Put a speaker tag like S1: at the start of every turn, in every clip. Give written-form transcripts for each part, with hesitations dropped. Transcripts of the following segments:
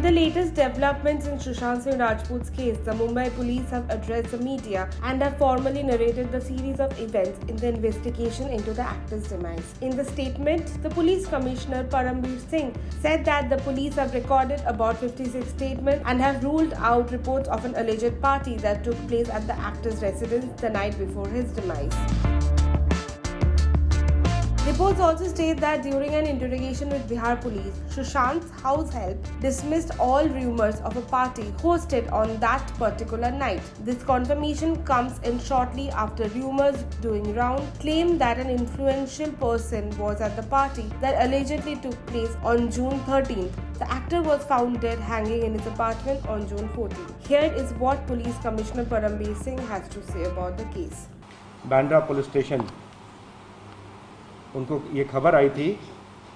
S1: On the latest developments in Sushant Singh Rajput's case, the Mumbai police have addressed the media and have formally narrated the series of events in the investigation into the actor's demise. In the statement, the police commissioner Parambir Singh said that the police have recorded about 56 statements and have ruled out reports of an alleged party that took place at the actor's residence the night before his demise. Reports also state that during an interrogation with Bihar police, Sushant's house help dismissed all rumors of a party hosted on that particular night. This confirmation comes in shortly after rumors doing round claim that an influential person was at the party that allegedly took place on June 13th. The actor was found dead hanging in his apartment on June 14th. Here is what Police Commissioner Parambir Singh has to say about the case.
S2: Bandra police station उनको ये खबर आई थी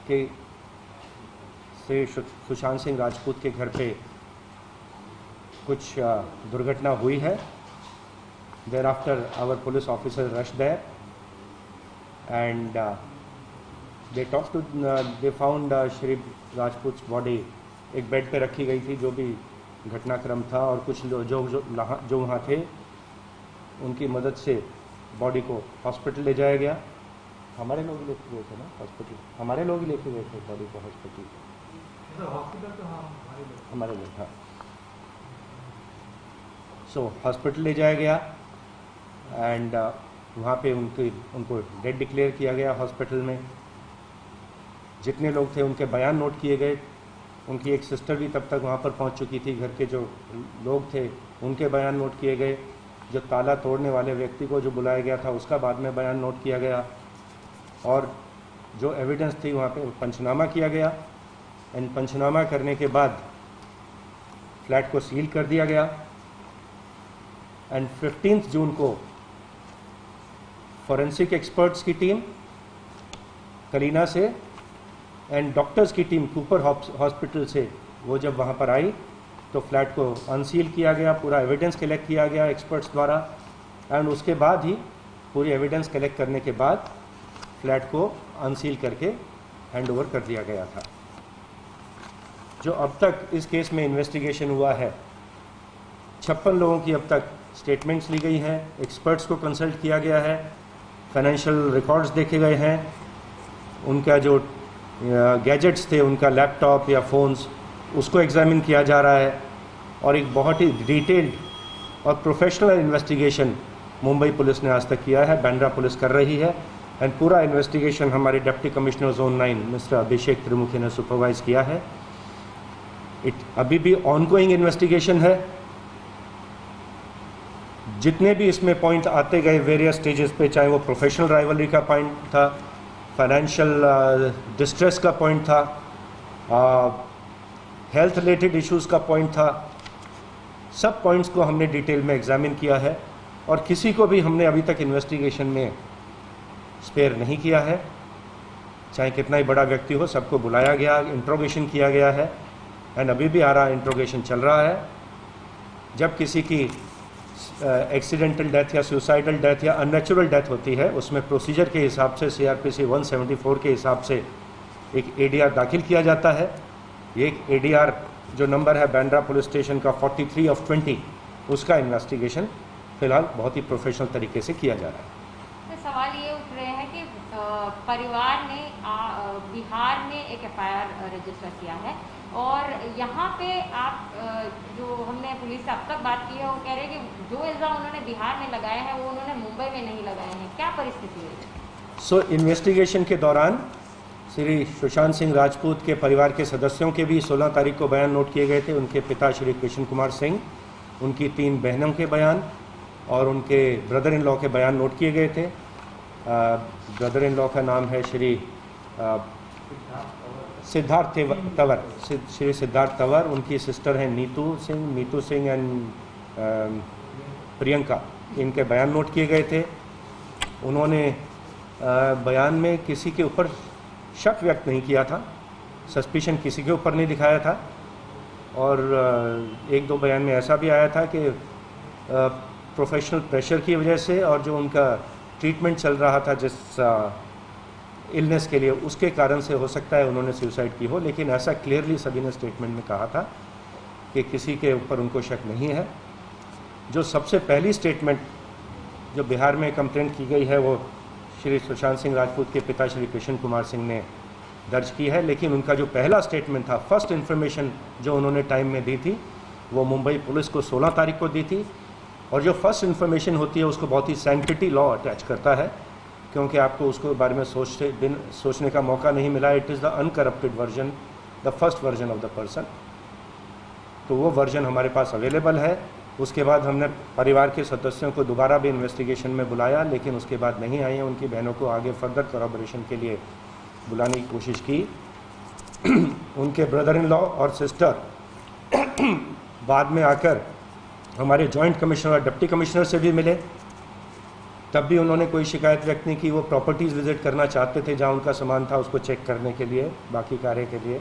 S2: कि श्री सुशांत सिंह राजपूत के घर पे कुछ दुर्घटना हुई है. There after hour police officer rush there and they found Shri Rajput body एक बेड पे रखी गई थी, जो भी घटनाक्रम था, और कुछ जो वहाँ थे उनकी मदद से बॉडी को हॉस्पिटल ले जाया गया. हमारे लोग ही लेके गए थे ना हॉस्पिटल, हमारे लोग ही लेके गए थे बॉडी को हॉस्पिटल. हमारे लोग था. सो हॉस्पिटल ले जाया गया एंड वहाँ पे उनको डेड डिक्लेयर किया गया. हॉस्पिटल में जितने लोग थे उनके बयान नोट किए गए. उनकी एक सिस्टर भी तब तक वहाँ पर पहुँच चुकी थी. घर के जो लोग थे उनके बयान नोट किए गए. जो ताला तोड़ने वाले व्यक्ति को जो बुलाया गया था उसका बाद में बयान नोट किया गया. और जो एविडेंस थी वहाँ पे पंचनामा किया गया. एंड पंचनामा करने के बाद फ्लैट को सील कर दिया गया. एंड 15 जून को फॉरेंसिक एक्सपर्ट्स की टीम कलीना से एंड डॉक्टर्स की टीम कूपर हॉस्पिटल से वो जब वहाँ पर आई तो फ्लैट को अनसील किया गया. पूरा एविडेंस कलेक्ट किया गया एक्सपर्ट्स द्वारा. एंड उसके बाद ही पूरी एविडेंस कलेक्ट करने के बाद फ्लैट को अनसील करके हैंड ओवर कर दिया गया था. जो अब तक इस केस में इन्वेस्टिगेशन हुआ है, 56 लोगों की अब तक स्टेटमेंट्स ली गई हैं. एक्सपर्ट्स को कंसल्ट किया गया है. फाइनेंशियल रिकॉर्ड्स देखे गए हैं. उनका जो गैजेट्स थे, उनका लैपटॉप या फ़ोन्स, उसको एग्जामिन किया जा रहा है. और एक बहुत ही डिटेल्ड और प्रोफेशनल इन्वेस्टिगेशन मुंबई पुलिस ने आज तक किया है, बांद्रा पुलिस कर रही है. एंड पूरा इन्वेस्टिगेशन हमारे डिप्टी कमिश्नर जोन 9 मिस्टर अभिषेक त्रिमुखी ने सुपरवाइज किया है. अभी भी ऑनगोइंग इन्वेस्टिगेशन है. जितने भी इसमें पॉइंट आते गए वेरियस स्टेजेस पे, चाहे वो प्रोफेशनल राइवलरी का पॉइंट था, फाइनेंशियल डिस्ट्रेस का पॉइंट था, हेल्थ रिलेटेड इश्यूज़ का पॉइंट था, सब पॉइंट्स को हमने डिटेल में एग्जामिन किया है. और किसी को भी हमने अभी तक इन्वेस्टिगेशन में स्पेयर नहीं किया है. चाहे कितना ही बड़ा व्यक्ति हो, सबको बुलाया गया, इंट्रोगेशन किया गया है. एंड अभी भी आ रहा इंट्रोगेशन चल रहा है. जब किसी की एक्सीडेंटल डेथ या सुसाइडल डेथ या अननेचुरल डेथ होती है, उसमें प्रोसीजर के हिसाब से CRPC 174 के हिसाब से एक ADR दाखिल किया जाता है. ये एक ADR जो नंबर है बांद्रा पुलिस स्टेशन का 43/20, उसका इन्वेस्टिगेशन फिलहाल बहुत ही प्रोफेशनल तरीके से किया जा रहा है.
S3: सवाल ये उठ रहे हैं कि परिवार ने बिहार में एक FIR रजिस्टर किया है और यहाँ पे आप जो हमने पुलिस से अब तक बात की है वो कह रहे हैं कि जो इल्ज़ाम उन्होंने बिहार में लगाए हैं वो उन्होंने मुंबई में नहीं लगाए हैं. क्या परिस्थिति है?
S2: सो इन्वेस्टिगेशन के दौरान श्री सुशांत सिंह राजपूत के परिवार के सदस्यों के भी 16 तारीख को बयान नोट किए गए थे. उनके पिता श्री कृष्ण कुमार सिंह, उनकी 3 बहनों के बयान और उनके ब्रदर इन लॉ के बयान नोट किए गए थे. ब्रदर इन लॉ का नाम है श्री सिद्धार्थ तंवर, श्री सिद्धार्थ तंवर. उनकी सिस्टर हैं नीतू सिंह एंड प्रियंका. इनके बयान नोट किए गए थे. उन्होंने बयान में किसी के ऊपर शक व्यक्त नहीं किया था, सस्पिशन किसी के ऊपर नहीं दिखाया था. और 1-2 बयान में ऐसा भी आया था कि प्रोफेशनल प्रेशर की वजह से और जो उनका ट्रीटमेंट चल रहा था जिस इलनेस के लिए, उसके कारण से हो सकता है उन्होंने सुसाइड की हो. लेकिन ऐसा क्लियरली सभी ने स्टेटमेंट में कहा था कि किसी के ऊपर उनको शक नहीं है। जो सबसे पहली स्टेटमेंट जो बिहार में कंप्लेंट की गई है वो श्री सुशांत सिंह राजपूत के पिता श्री कृष्ण कुमार सिंह ने दर्ज की है, लेकिन उनका जो पहला स्टेटमेंट था, फर्स्ट इन्फॉर्मेशन जो उन्होंने टाइम में दी थी, वो मुंबई पुलिस को 16 तारीख को दी थी। और जो फर्स्ट इन्फॉर्मेशन होती है उसको बहुत ही सैंक्टिटी लॉ अटैच करता है, क्योंकि आपको उसके बारे में सोचने का मौका नहीं मिला। It is the uncorrupted version, the first version of the person. तो वो वर्जन हमारे पास अवेलेबल है। उसके बाद हमने परिवार के सदस्यों को दोबारा भी इन्वेस्टिगेशन में बुलाया, लेकिन उसके बाद नहीं आई हैं। उनकी बहनों को आगे फर्दर कोरॉबरेशन के लिए बुलाने की कोशिश की। उनके ब्रदर इन लॉ और सिस्टर बाद में आकर हमारे जॉइंट कमिश्नर और डिप्टी कमिश्नर से भी मिले, तब भी उन्होंने कोई शिकायत व्यक्त नहीं की। वो प्रॉपर्टीज़ विजिट करना चाहते थे जहाँ उनका सामान था, उसको चेक करने के लिए, बाकी कार्य के लिए।